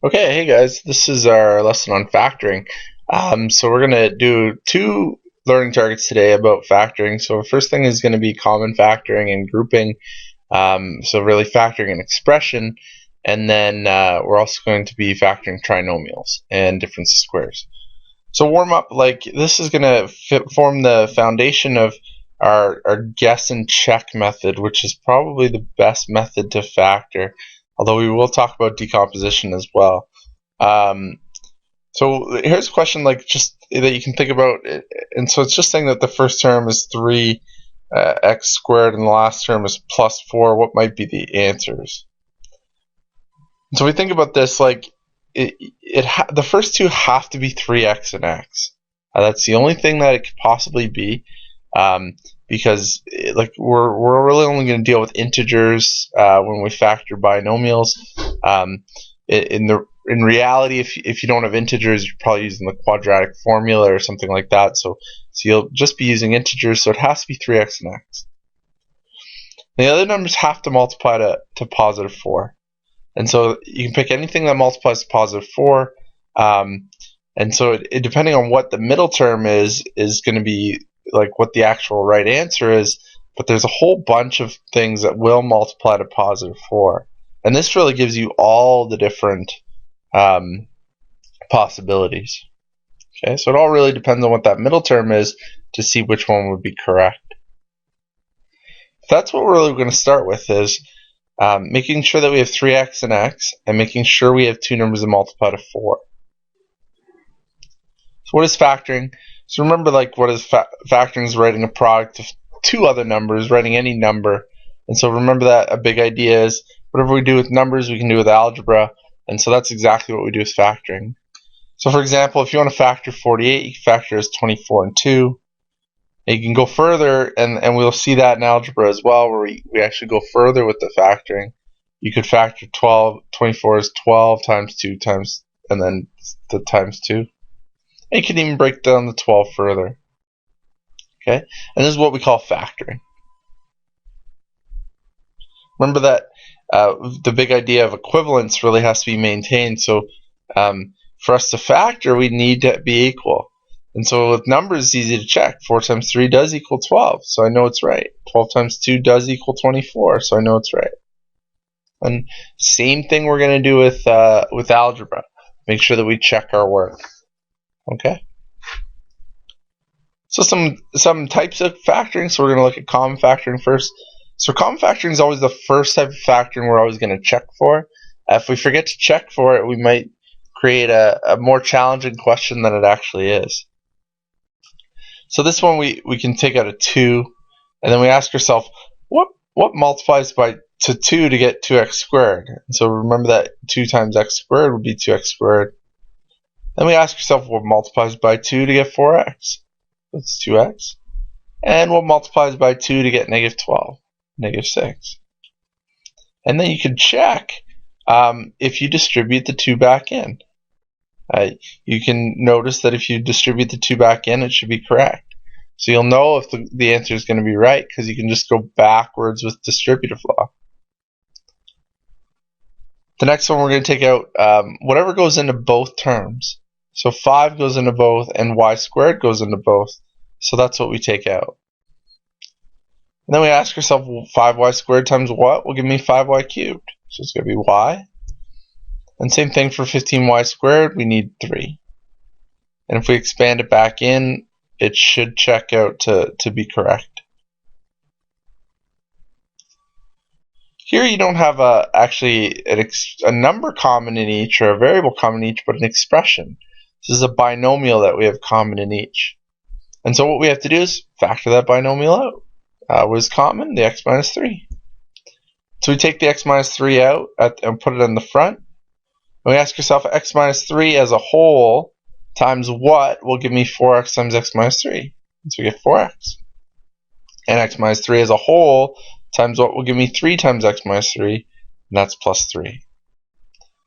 Okay, hey guys, this is our lesson on factoring. So we're going to do two learning targets today about factoring. So the first thing is going to be common factoring and grouping. So really factoring an expression, and then we're also going to be factoring trinomials and difference of squares. So warm up, like this is going to form the foundation of our guess and check method, which is probably the best method to factor. Although we will talk about decomposition as well. So here's a question like just that you can think about, and so it's just saying that the first term is 3x squared and the last term is plus 4. What might be the answers? So we think about this like the first two have to be 3x and x. That's the only thing that it could possibly be. Because like we're really only going to deal with integers when we factor binomials. In reality, if you don't have integers, you're probably using the quadratic formula or something like that. So you'll just be using integers. So it has to be 3x and x. The other numbers have to multiply to positive 4, and so you can pick anything that multiplies to positive 4. And so depending on what the middle term is going to be like what the actual right answer is, but there's a whole bunch of things that will multiply to positive 4, and this really gives you all the different possibilities. Okay, so it all really depends on what that middle term is to see which one would be correct. That's what we're really going to start with, is making sure that we have 3x and x, and making sure we have two numbers that multiply to 4. So what is factoring? So remember, like, what is factoring is writing a product of two other numbers, writing any number. And so remember that a big idea is whatever we do with numbers, we can do with algebra. And so that's exactly what we do with factoring. So for example, if you want to factor 48, you can factor as 24 and 2. And you can go further, and we'll see that in algebra as well, where we actually go further with the factoring. You could factor 24 as 12 times 2 times, and then the times 2. And you can even break down the 12 further. Okay, and this is what we call factoring. Remember that the big idea of equivalence really has to be maintained. So for us to factor, we need to be equal. And so with numbers, it's easy to check. 4 times 3 does equal 12, so I know it's right. 12 times 2 does equal 24, so I know it's right. And same thing we're going to do with algebra. Make sure that we check our work. Okay. So some types of factoring. So we're going to look at common factoring first. So common factoring is always the first type of factoring we're always going to check for. If we forget to check for it, we might create a more challenging question than it actually is. So this one we can take out a 2, and then we ask ourselves, what multiplies to 2 to get 2x squared? And so remember that 2 times x squared would be 2x squared. Then we ask ourselves what multiplies by 2 to get 4x. That's 2x. And what multiplies by 2 to get negative 12? Negative 6. And then you can check if you distribute the 2 back in. You can notice that if you distribute the 2 back in, it should be correct. So you'll know if the answer is going to be right, because you can just go backwards with distributive law. The next one we're going to take out whatever goes into both terms. So 5 goes into both, and y squared goes into both. So that's what we take out. And then we ask ourselves, well, 5y squared times what will give me 5y cubed? So it's going to be y. And same thing for 15y squared, we need 3. And if we expand it back in, it should check out to be correct. Here you don't have actually a number common in each, or a variable common in each, but an expression. This is a binomial that we have common in each. And so what we have to do is factor that binomial out. What is common? The x minus 3. So we take the x minus 3 out and put it in the front. And we ask ourselves, x minus 3 as a whole times what will give me 4x times x minus 3? And so we get 4x. And x minus 3 as a whole times what will give me 3 times x minus 3? And that's plus 3.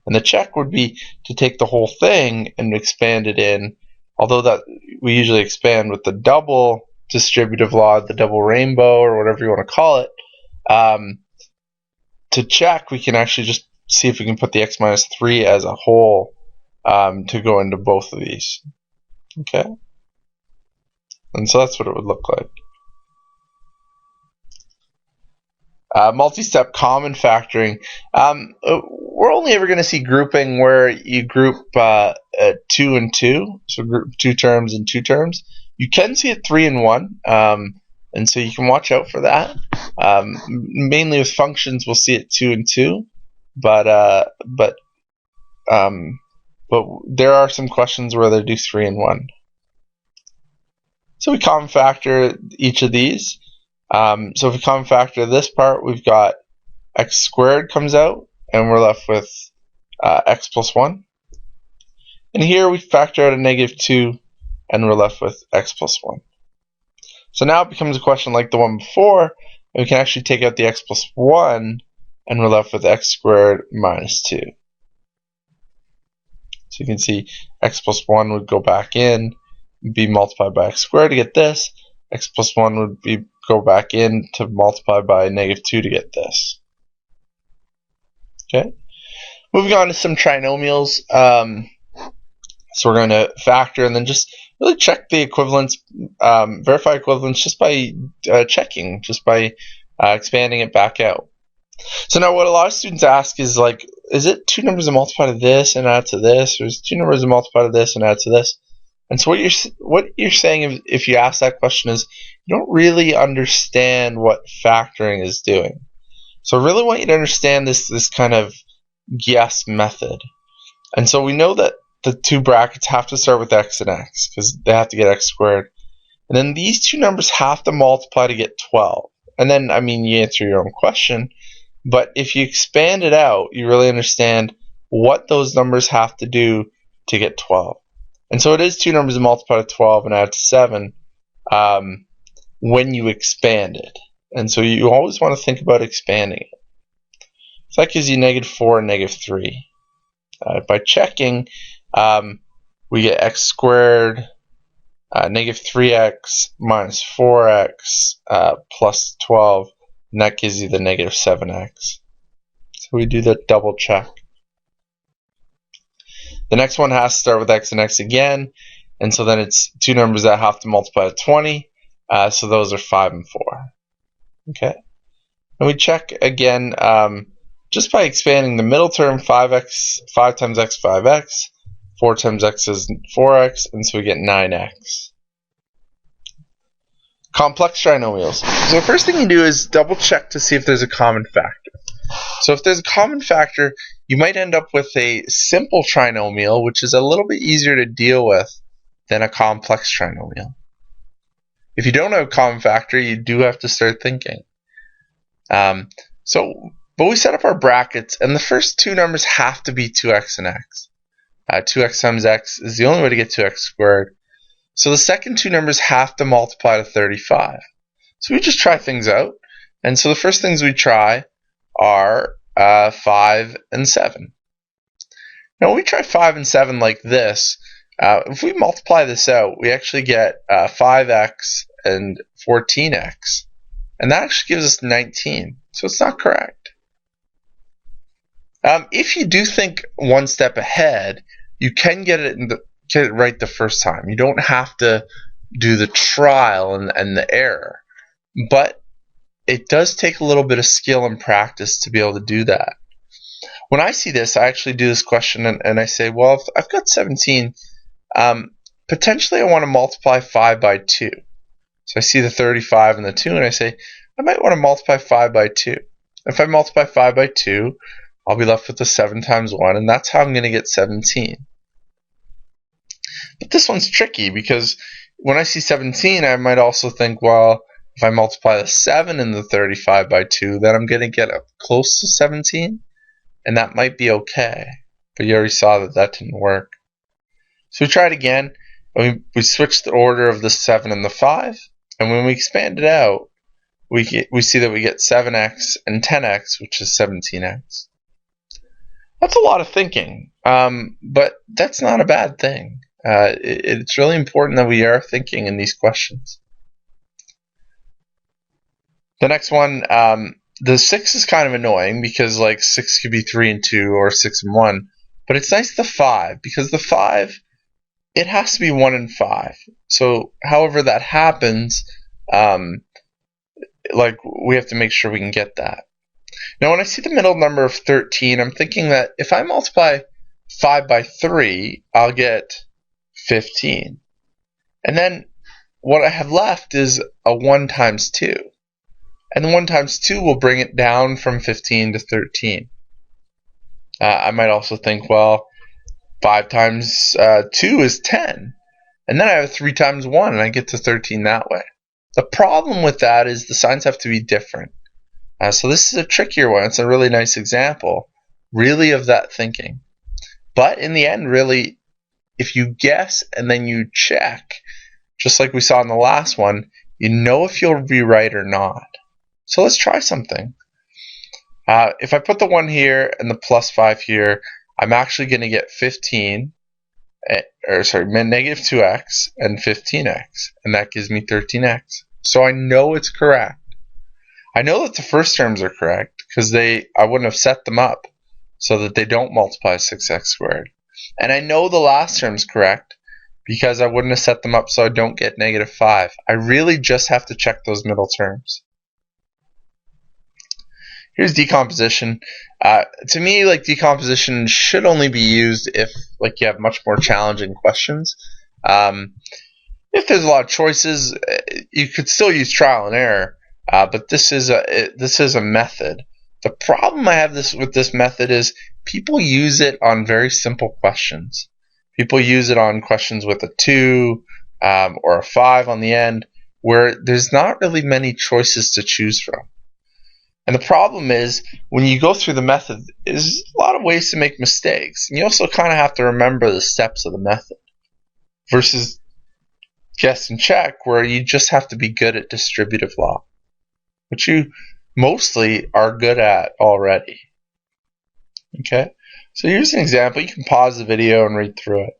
And the check would be to take the whole thing and expand it in, although that we usually expand with the double distributive law, the double rainbow, or whatever you want to call it. To check, we can actually just see if we can put the x minus 3 as a whole to go into both of these. Okay? And so that's what it would look like. Multi-step common factoring. We're only ever going to see grouping where you group 2 and 2, so group 2 terms and 2 terms. You can see it 3 and 1, and so you can watch out for that. Mainly with functions, we'll see it 2 and 2, but there are some questions where they do 3 and 1. So we common factor each of these. So if we common factor this part, we've got x squared comes out, and we're left with x plus 1. And here we factor out a negative 2, and we're left with x plus 1. So now it becomes a question like the one before, and we can actually take out the x plus 1, and we're left with x squared minus 2. So you can see x plus 1 would go back in, be multiplied by x squared to get this. X plus 1 would be go back in to multiply by negative 2 to get this. Okay. Moving on to some trinomials. So we're going to factor and then just really check the equivalence, verify equivalence just by checking, just by expanding it back out. So now what a lot of students ask is like, is it 2 numbers that multiply to this and add to this, or is it 2 numbers that multiply to this and add to this? And so what you're saying if you ask that question is you don't really understand what factoring is doing. So I really want you to understand this kind of guess method. And so we know that the 2 brackets have to start with x and x because they have to get x squared. And then these 2 numbers have to multiply to get 12. And then, I mean, you answer your own question. But if you expand it out, you really understand what those numbers have to do to get 12. And so it is 2 numbers that multiply to 12 and add to 7 when you expand it. And so you always want to think about expanding it. So that gives you negative 4 and negative 3. By checking, we get x squared, negative 3x minus 4x plus 12, and that gives you the negative 7x. So we do the double check. The next one has to start with x and x again, and so then it's 2 numbers that have to multiply to 20, so those are 5 and 4. Okay, and we check again just by expanding the middle term, 5x, 5 times x, 5x, 4 times x is 4x, and so we get 9x. Complex trinomials. So the first thing you do is double check to see if there's a common factor. So if there's a common factor, you might end up with a simple trinomial, which is a little bit easier to deal with than a complex trinomial. If you don't have a common factor, you do have to start thinking. But we set up our brackets, and the first 2 numbers have to be 2x and x. 2x times x is the only way to get 2x squared. So the second 2 numbers have to multiply to 35. So we just try things out. And so the first things we try are 5 and 7. Now when we try 5 and 7 like this, if we multiply this out, we actually get 5x and 14x. And that actually gives us 19. So it's not correct. If you do think one step ahead, you can get it right the first time. You don't have to do the trial and the error. But it does take a little bit of skill and practice to be able to do that. When I see this, I actually do this question and I say, well, if I've got 17, potentially I want to multiply 5 by 2. So I see the 35 and the 2, and I say, I might want to multiply 5 by 2. If I multiply 5 by 2, I'll be left with the 7 times 1, and that's how I'm going to get 17. But this one's tricky because when I see 17, I might also think, well, if I multiply the 7 and the 35 by 2, then I'm going to get up close to 17, and that might be okay. But you already saw that that didn't work. So we try it again. We switch the order of the 7 and the 5, and when we expand it out, we see that we get 7x and 10x, which is 17x. That's a lot of thinking, but that's not a bad thing. It's really important that we are thinking in these questions. The next one, the 6 is kind of annoying because like 6 could be 3 and 2 or 6 and 1. But it's nice the 5 because the 5, it has to be 1 and 5. So however that happens, like we have to make sure we can get that. Now when I see the middle number of 13, I'm thinking that if I multiply 5 by 3, I'll get 15. And then what I have left is a 1 times 2. And the 1 times 2 will bring it down from 15 to 13. I might also think, well, 5 times 2 is 10. And then I have 3 times 1, and I get to 13 that way. The problem with that is the signs have to be different. So this is a trickier one. It's a really nice example, really, of that thinking. But in the end, really, if you guess and then you check, just like we saw in the last one, you know if you'll be right or not. So let's try something. If I put the 1 here and the plus 5 here, I'm actually going to get 15, negative 2x and 15x, and that gives me 13x. So I know it's correct. I know that the first terms are correct because I wouldn't have set them up so that they don't multiply 6x squared. And I know the last term's correct because I wouldn't have set them up so I don't get negative 5. I really just have to check those middle terms. Here's decomposition. To me, like, decomposition should only be used if like you have much more challenging questions. If there's a lot of choices, you could still use trial and error, but this is a method. The problem I have with this method is people use it on very simple questions. People use it on questions with a 2 or a 5 on the end, where there's not really many choices to choose from. And the problem is, when you go through the method, there's a lot of ways to make mistakes. And you also kind of have to remember the steps of the method. Versus guess and check, where you just have to be good at distributive law, which you mostly are good at already. Okay? So here's an example. You can pause the video and read through it.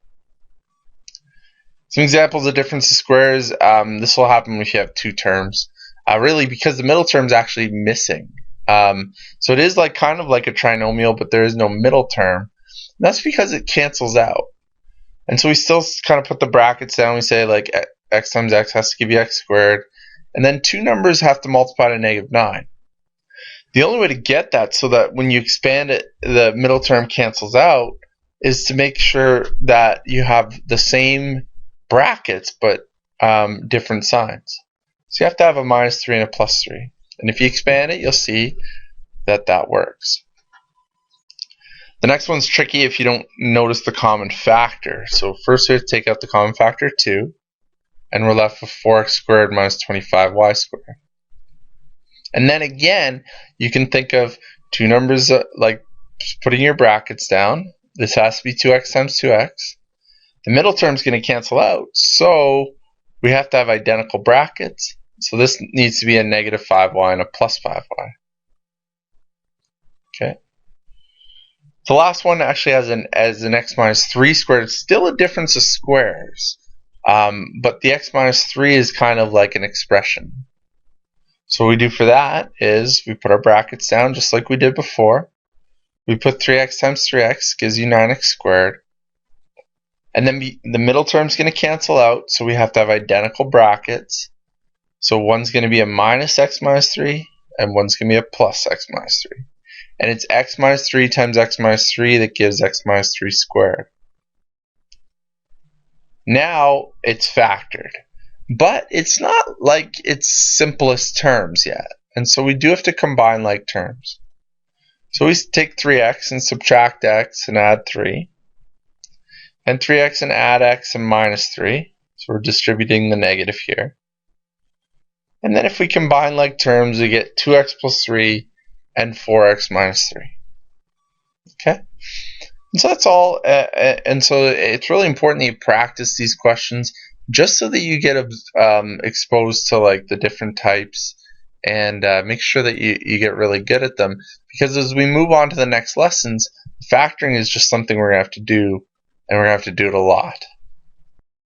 Some examples of difference of squares. This will happen if you have 2 terms. Really, because the middle term is actually missing. So it is like kind of like a trinomial, but there is no middle term. And that's because it cancels out. And so we still kind of put the brackets down. We say like x times x has to give you x squared. And then 2 numbers have to multiply to negative 9. The only way to get that so that when you expand it, the middle term cancels out, is to make sure that you have the same brackets but different signs. So you have to have a minus 3 and a plus 3. And if you expand it, you'll see that that works. The next one's tricky if you don't notice the common factor. So first we have to take out the common factor 2. And we're left with 4x squared minus 25y squared. And then again, you can think of 2 numbers like just putting your brackets down. This has to be 2x times 2x. The middle term is going to cancel out. So we have to have identical brackets. So this needs to be a negative 5y and a plus 5y. Okay. The last one actually has an x minus 3 squared. It's still a difference of squares. But the x minus 3 is kind of like an expression. So what we do for that is we put our brackets down just like we did before. We put 3x times 3x gives you 9x squared. And then the middle term is going to cancel out, so we have to have identical brackets. So one's going to be a minus x minus 3, and one's going to be a plus x minus 3. And it's x minus 3 times x minus 3 that gives x minus 3 squared. Now it's factored. But it's not like its simplest terms yet. And so we do have to combine like terms. So we take 3x and subtract x and add 3. And 3x and add x and minus 3. So we're distributing the negative here. And then if we combine like terms, we get 2x plus 3 and 4x minus 3. Okay? And so that's all. And so it's really important that you practice these questions just so that you get exposed to like the different types and make sure that you get really good at them. Because as we move on to the next lessons, factoring is just something we're going to have to do, and we're going to have to do it a lot.